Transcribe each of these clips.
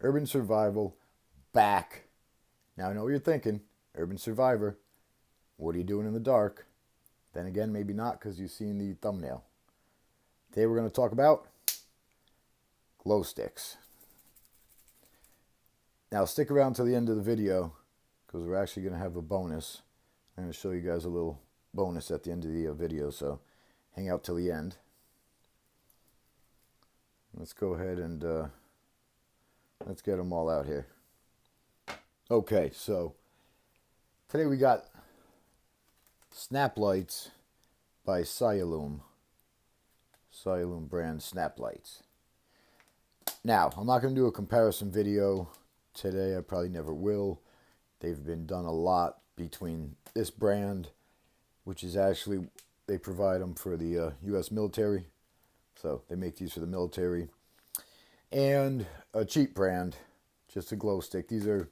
Urban Survival back. Now I know what you're thinking. Urban Survivor, what are you doing in the dark? Then again, maybe not because you've seen the thumbnail. Today we're going to talk about glow sticks. Now stick around to the end of the video because we're actually going to have a bonus. I'm going to show you guys a little bonus at the end of the video, so hang out till the end. Let's go ahead and let's get them all out here. Okay, so today we got SnapLights by Cyalume. Cyalume brand SnapLights. Now, I'm not going to do a comparison video today. I probably never will. They've been done a lot between this brand, which is actually, they provide them for the U.S. military. So they make these for the military. And a cheap brand, just a glow stick. These are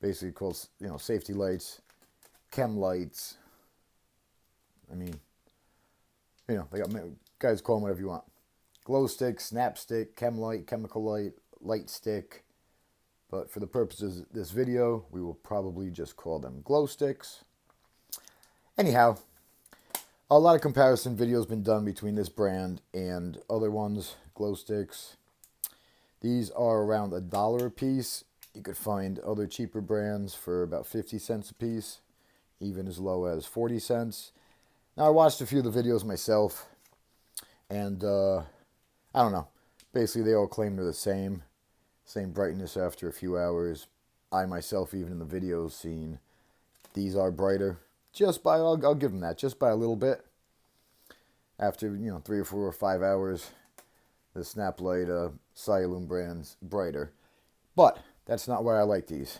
basically called, safety lights, Chemlights. I mean, they got, guys call them whatever you want. Glow stick, snap stick, Chemlight, chemical light, light stick. But for the purposes of this video, we will probably just call them glow sticks. Anyhow, a lot of comparison videos been done between this brand and other ones, glow sticks. These are around $1 a piece. You could find other cheaper brands for about 50 cents a piece, even as low as 40 cents. Now, I watched a few of the videos myself, and I don't know. Basically, they all claim they're the same brightness after a few hours. I myself, even in the videos, seen these are brighter. Just by, I'll give them that, just by a little bit. After, 3 or 4 or 5 hours, the SnapLight Cyalume brand's brighter. But that's not why I like these,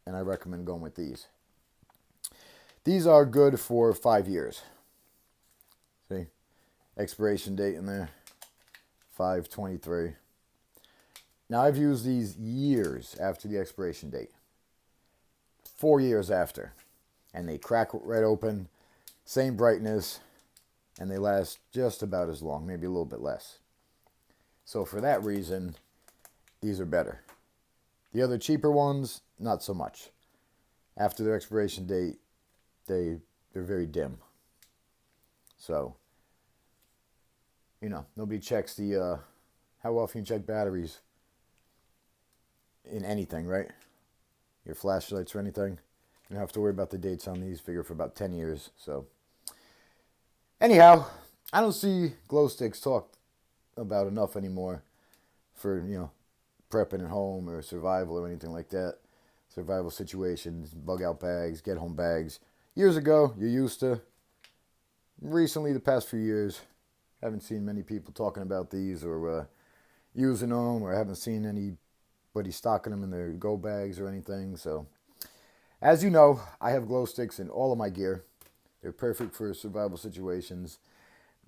and I recommend going with these. These are good for 5 years. See? Expiration date in there, 5/23. Now, I've used these years after the expiration date. 4 years after. And they crack right open, same brightness, and they last just about as long, maybe a little bit less. So for that reason, these are better. The other cheaper ones, not so much. After their expiration date, they're very dim. So, nobody checks the, how often you check batteries in anything, right? Your flashlights or anything. You don't have to worry about the dates on these. Figure for about 10 years. So, anyhow, I don't see glow sticks talked about enough anymore for, prepping at home or survival or anything like that. Survival situations, bug out bags, get home bags. Years ago, you used to. Recently, the past few years, haven't seen many people talking about these or using them, or haven't seen anybody stocking them in their go bags or anything. So, as you know, I have glow sticks in all of my gear. They're perfect for survival situations.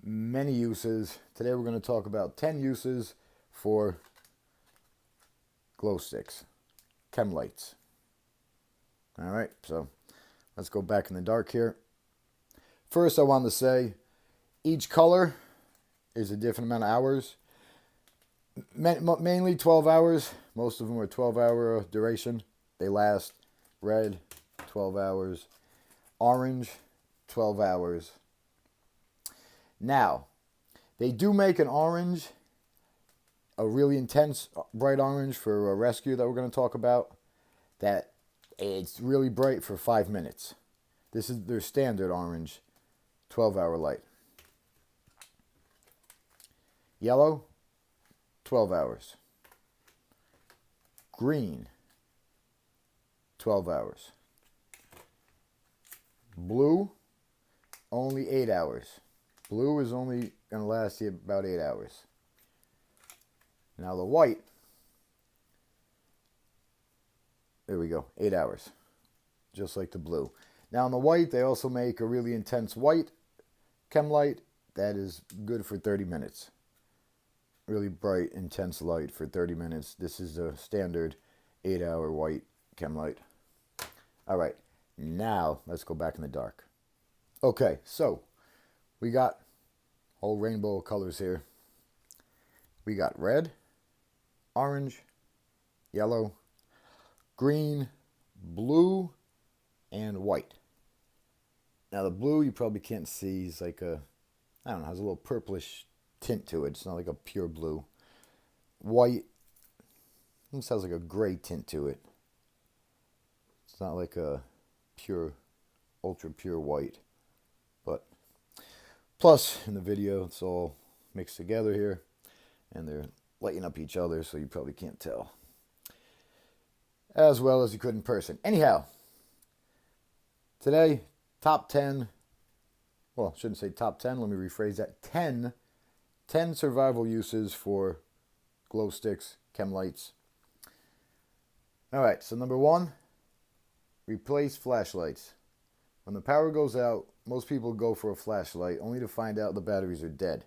Many uses. Today we're going to talk about 10 uses for glow sticks, Chemlights. All right, so let's go back in the dark here. First, I want to say each color is a different amount of hours. Mainly 12 hours. Most of them are 12-hour duration. They last. Red, 12 hours. Orange, 12 hours. Now, they do make an orange, a really intense bright orange for a rescue that we're going to talk about, that it's really bright for 5 minutes. This is their standard orange, 12-hour light. Yellow, 12 hours. Green, 12 hours. Blue, only 8 hours. Blue is only going to last you about 8 hours. Now the white, there we go, 8 hours. Just like the blue. Now in the white, they also make a really intense white Chemlight that is good for 30 minutes. Really bright, intense light for 30 minutes. This is a standard 8-hour white Chemlight. All right, now let's go back in the dark. Okay, so we got a whole rainbow of colors here. We got red, orange, yellow, green, blue, and white. Now the blue you probably can't see is like I don't know, has a little purplish tint to it. It's not like a pure blue. White, this has like a gray tint to it. It's not like a pure, ultra pure white. But plus in the video it's all mixed together here, and they're lighting up each other, so you probably can't tell as well as you could in person. Anyhow, today, top 10, well, I shouldn't say top 10, let me rephrase that, 10 survival uses for glow sticks, Chemlights. Alright, so number 1, replace flashlights. When the power goes out, most people go for a flashlight only to find out the batteries are dead.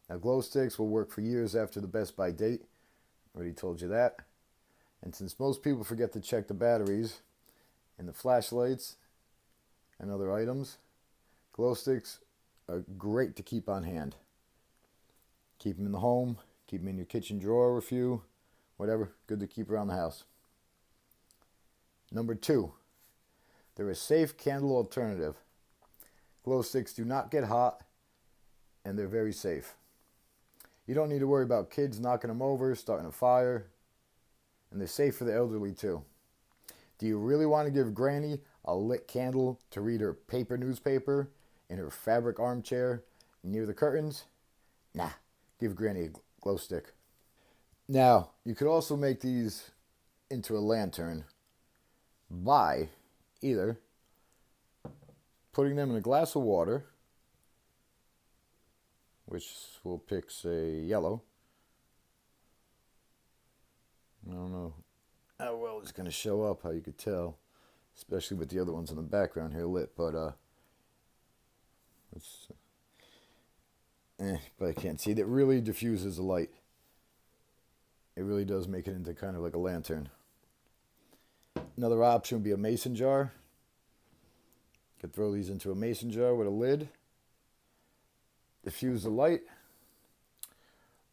Now, glow sticks will work for years after the best by date. Already told you that. And since most people forget to check the batteries in the flashlights and other items, glow sticks are great to keep on hand. Keep them in the home, keep them in your kitchen drawer with you, whatever. Good to keep around the house. Number 2, they're a safe candle alternative. Glow sticks do not get hot, and they're very safe. You don't need to worry about kids knocking them over, starting a fire, and they're safe for the elderly too. Do you really want to give Granny a lit candle to read her paper newspaper in her fabric armchair near the curtains? Nah, give Granny a glow stick. Now, you could also make these into a lantern by either putting them in a glass of water, which we'll pick, say, yellow. I don't know how well it's going to show up, how you could tell, especially with the other ones in the background here lit, but but I can't see. That really diffuses the light. It really does make it into kind of like a lantern. Another option would be a mason jar. You could throw these into a mason jar with a lid, diffuse the light,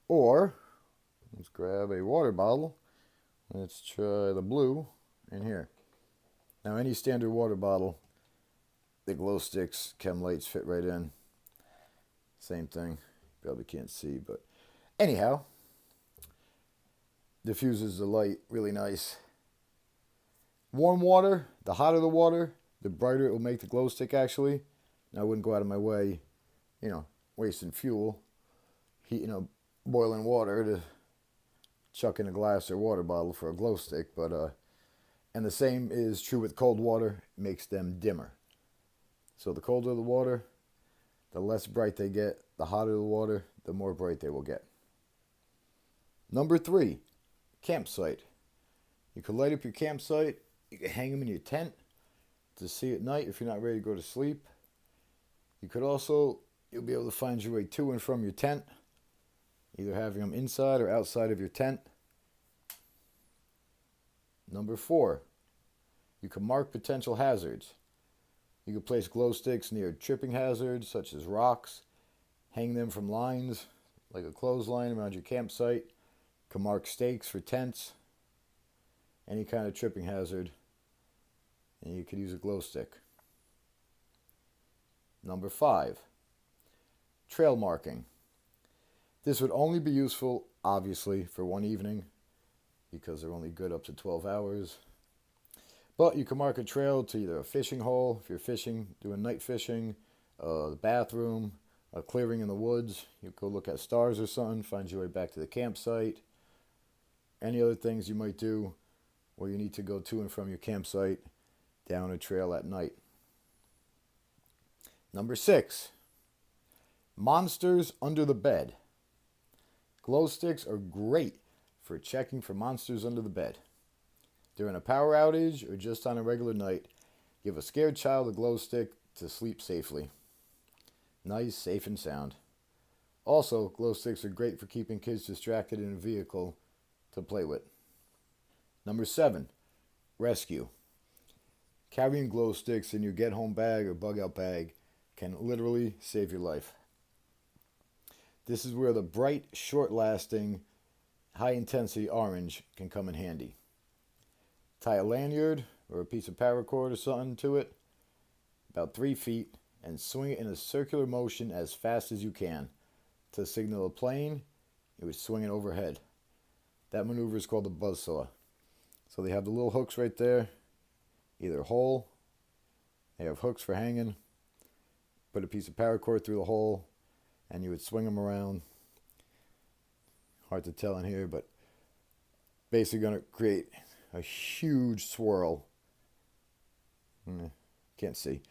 or let's grab a water bottle. Let's try the blue in here. Now, any standard water bottle, the glow sticks, Chemlights fit right in. Same thing. Probably can't see, but anyhow, diffuses the light really nice. Warm water, the hotter the water, the brighter it will make the glow stick actually. Now, I wouldn't go out of my way, wasting fuel, heating up boiling water to chuck in a glass or water bottle for a glow stick, but and the same is true with cold water. It makes them dimmer. So the colder the water, the less bright they get. The hotter the water, the more bright they will get. Number 3, campsite. You can light up your campsite. You can hang them in your tent to see at night if you're not ready to go to sleep. You could also, you'll be able to find your way to and from your tent, either having them inside or outside of your tent. Number 4, you can mark potential hazards. You can place glow sticks near tripping hazards such as rocks, hang them from lines like a clothesline around your campsite. You can mark stakes for tents, any kind of tripping hazard, and you could use a glow stick. Number 5, trail marking. This would only be useful, obviously, for one evening because they're only good up to 12 hours. But you can mark a trail to either a fishing hole, if you're fishing, doing night fishing, the bathroom, a clearing in the woods. You go look at stars or something, find your way back to the campsite. Any other things you might do where you need to go to and from your campsite down a trail at night. Number 6, monsters under the bed. Glow sticks are great for checking for monsters under the bed. During a power outage or just on a regular night, give a scared child a glow stick to sleep safely. Nice, safe, and sound. Also, glow sticks are great for keeping kids distracted in a vehicle to play with. Number 7, rescue. Carrying glow sticks in your get-home bag or bug-out bag can literally save your life. This is where the bright, short-lasting, high intensity orange can come in handy. Tie a lanyard or a piece of paracord or something to it, about 3 feet, and swing it in a circular motion as fast as you can. To signal a plane, you would swing it overhead. That maneuver is called the buzzsaw. So they have the little hooks right there, either hole, they have hooks for hanging, put a piece of paracord through the hole, and you would swing them around. Hard to tell in here, but basically going to create a huge swirl. Can't see.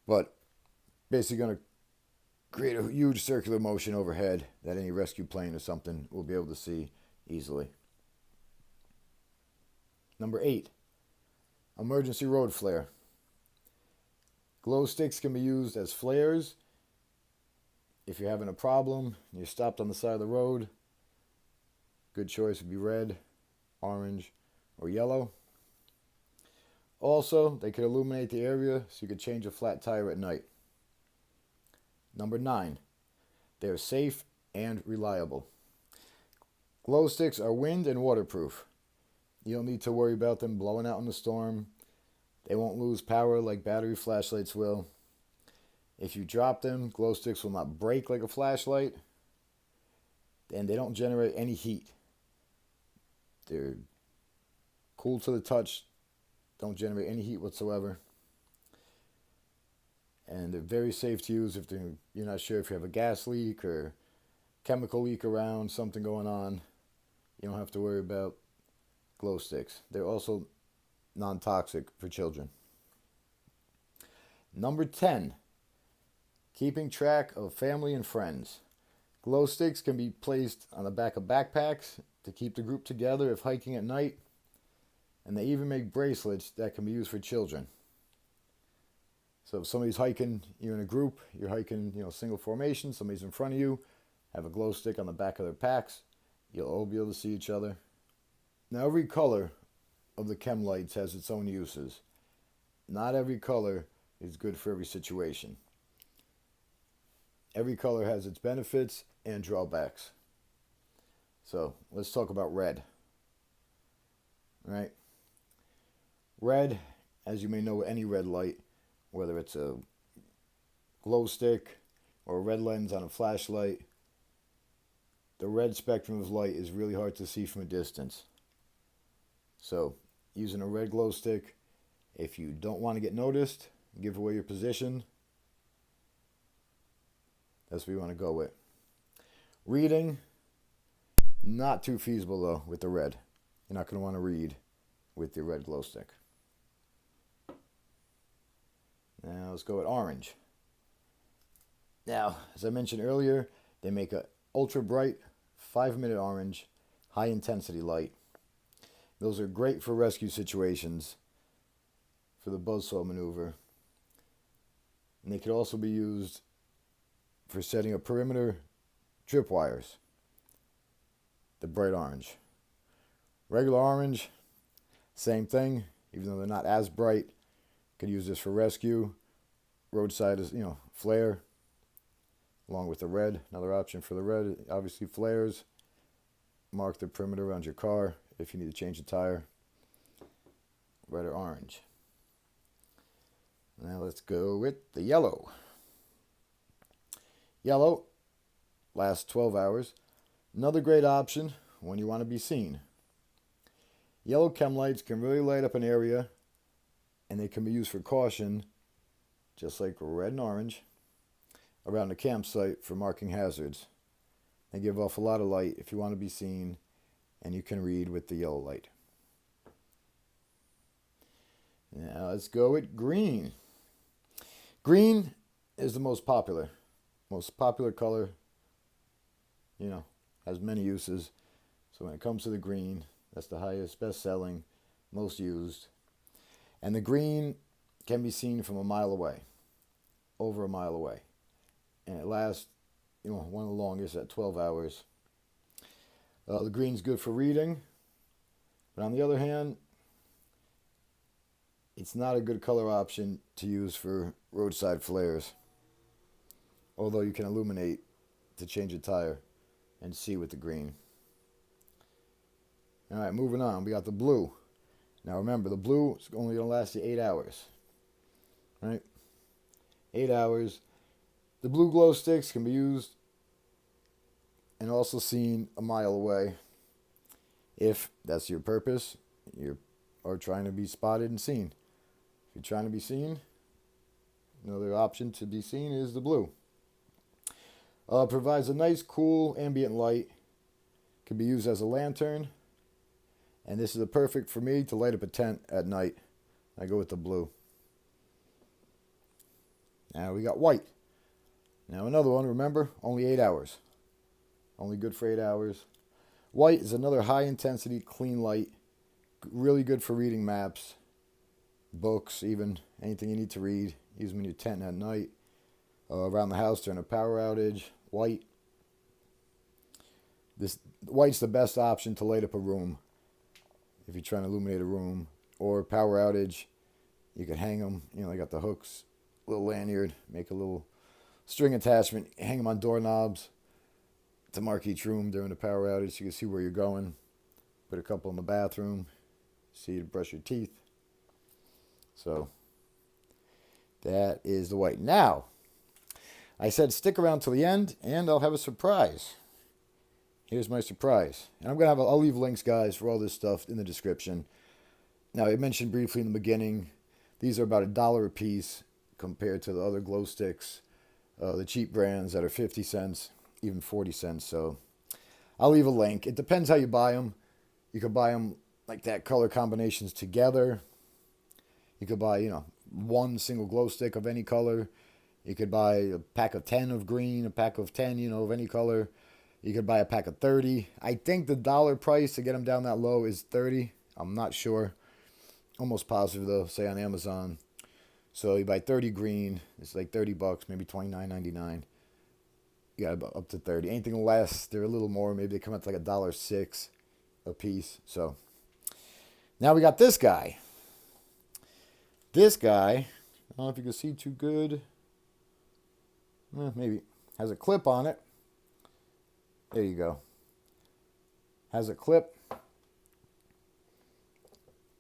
But basically going to create a huge circular motion overhead that any rescue plane or something will be able to see easily. Number 8, emergency road flare. Glow sticks can be used as flares. If you're having a problem, you're stopped on the side of the road, good choice would be red, orange, or yellow. Also, they could illuminate the area so you could change a flat tire at night. Number 9, they're safe and reliable. Glow sticks are wind and waterproof. You don't need to worry about them blowing out in the storm. They won't lose power like battery flashlights will. If you drop them, glow sticks will not break like a flashlight, and they don't generate any heat. They're cool to the touch, don't generate any heat whatsoever, and they're very safe to use if you're not sure if you have a gas leak or chemical leak around, something going on. You don't have to worry about glow sticks. They're also non-toxic for children. Number 10, keeping track of family and friends. Glow sticks can be placed on the back of backpacks to keep the group together if hiking at night, and they even make bracelets that can be used for children. So if somebody's hiking, you're in a group, you're hiking, single formation, somebody's in front of you, have a glow stick on the back of their packs, you'll all be able to see each other. Now every color of the Chemlights has its own uses. Not every color is good for every situation. Every color has its benefits and drawbacks. So let's talk about red. Right? Red, as you may know, any red light, whether it's a glow stick or a red lens on a flashlight, the red spectrum of light is really hard to see from a distance. So using a red glow stick, if you don't want to get noticed, give away your position, that's what you want to go with. Reading, not too feasible though with the red. You're not going to want to read with your red glow stick. Now let's go with orange. Now, as I mentioned earlier, they make a ultra bright 5-minute orange, high intensity light. Those are great for rescue situations, for the buzzsaw maneuver. And they could also be used for setting up perimeter tripwires. The bright orange. Regular orange, same thing, even though they're not as bright. Could use this for rescue. Roadside is, flare, along with the red. Another option for the red, obviously flares. Mark the perimeter around your car if you need to change the tire. Red or orange. Now let's go with the yellow. Yellow lasts 12 hours. Another great option when you want to be seen. Yellow chem lights can really light up an area, and they can be used for caution, just like red and orange, around the campsite for marking hazards. They give off a lot of light if you want to be seen, and you can read with the yellow light. Now let's go with green. Green is the most popular color, has many uses. So when it comes to the green, that's the highest, best selling, most used. And the green can be seen from a mile away, over a mile away. And it lasts, one of the longest at 12 hours. The green's good for reading, but on the other hand, it's not a good color option to use for roadside flares. Although you can illuminate to change a tire and see with the green. All right, moving on. We got the blue. Now remember, the blue is only going to last you 8 hours. Right? 8 hours. The blue glow sticks can be used and also seen a mile away if that's your purpose. You are trying to be spotted and seen. If you're trying to be seen, another option to be seen is the blue. Provides a nice, cool, ambient light. Can be used as a lantern. And this is a perfect for me to light up a tent at night. I go with the blue. Now we got white. Now another one, remember, only 8 hours. Only good for 8 hours. White is another high intensity, clean light. Really good for reading maps, books, even anything you need to read. Use them in your tent at night. Around the house during a power outage. White. This white's the best option to light up a room. If you're trying to illuminate a room or power outage, you can hang them. You know, I got the hooks, little lanyard, make a little string attachment, hang them on doorknobs to mark each room during the power outage so you can see where you're going. Put a couple in the bathroom, see you to brush your teeth. So that is the white. Now, I said stick around till the end and I'll have a surprise. Here's my surprise. And I'll leave links, guys, for all this stuff in the description. Now, I mentioned briefly in the beginning, these are about $1 a piece compared to the other glow sticks, the cheap brands that are 50 cents, even 40 cents. So I'll leave a link. It depends how you buy them. You could buy them like that, color combinations together. You could buy, one single glow stick of any color. You could buy a pack of 10 of green, a pack of 10, of any color. You could buy a pack of 30. I think the dollar price to get them down that low is 30. I'm not sure. Almost positive, though, say on Amazon. So you buy 30 green. It's like $30, maybe $29.99. You got up to 30. Anything less, they're a little more. Maybe they come out to like $1.06 a piece. So now we got this guy. This guy, I don't know if you can see too good. Maybe. Has a clip on it. There you go. Has a clip.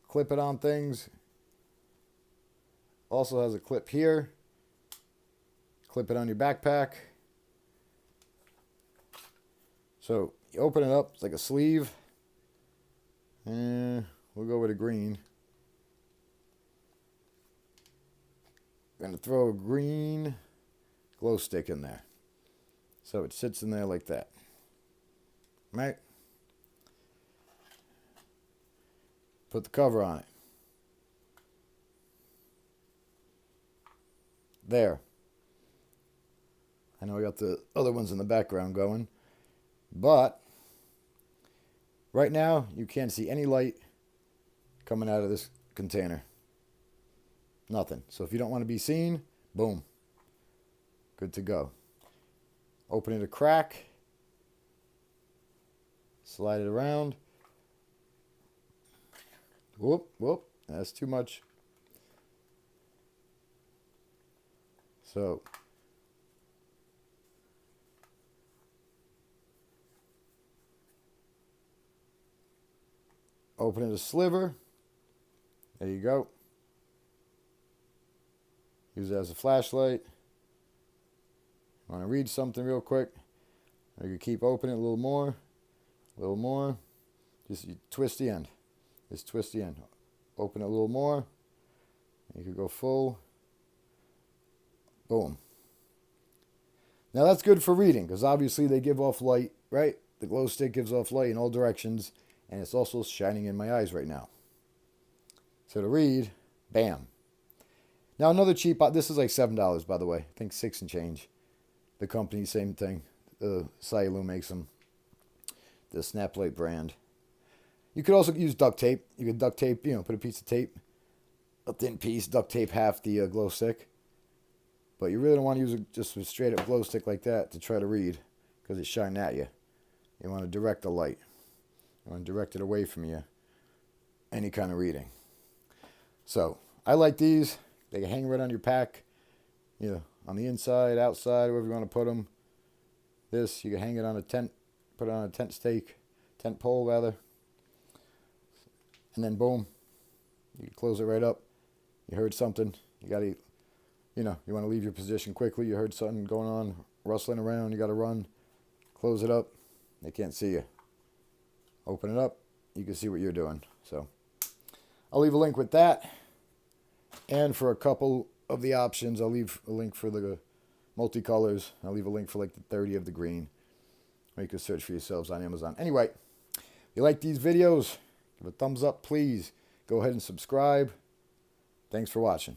Clip it on things. Also has a clip here. Clip it on your backpack. So you open it up, it's like a sleeve. And we'll go with a green. I'm going to throw a green glow stick in there. So it sits in there like that. Right? Put the cover on it. There. I know I got the other ones in the background going. But right now you can't see any light coming out of this container. Nothing. So if you don't want to be seen, boom. Good to go. Open it a crack. Slide it around. Whoop, whoop. That's too much. So open it a sliver. There you go. Use it as a flashlight. Want to read something real quick? Or you keep opening it a little more. A little more. Just you twist the end. Just twist the end. Open it a little more. You could go full. Boom. Now that's good for reading because obviously they give off light, right? The glow stick gives off light in all directions and it's also shining in my eyes right now. So to read, bam. Now another cheap, this is like $7 by the way. I think 6 and change. The company, same thing. Cyalume makes them. The SnapLight brand. You could also use duct tape. You could duct tape, put a piece of tape, a thin piece, duct tape half the glow stick. But you really don't want to use just a straight up glow stick like that to try to read because it's shining at you. You want to direct the light. You want to direct it away from you. Any kind of reading. So I like these. They can hang right on your pack. On the inside, outside, wherever you want to put them. This, you can hang it on a tent. Put it on a tent stake. Tent pole, rather. and then boom, you close it right up. You heard something, you got to, you want to leave your position quickly. You heard something going on, rustling around, you got to run, close it up. They can't see you. Open it up, you can see what you're doing. So I'll leave a link with that. And for a couple of the options, I'll leave a link for the multicolors. I'll leave a link for like the 30 of the green. Or you can search for yourselves on Amazon. Anyway, if you like these videos, give a thumbs up, please. Go ahead and subscribe. Thanks for watching.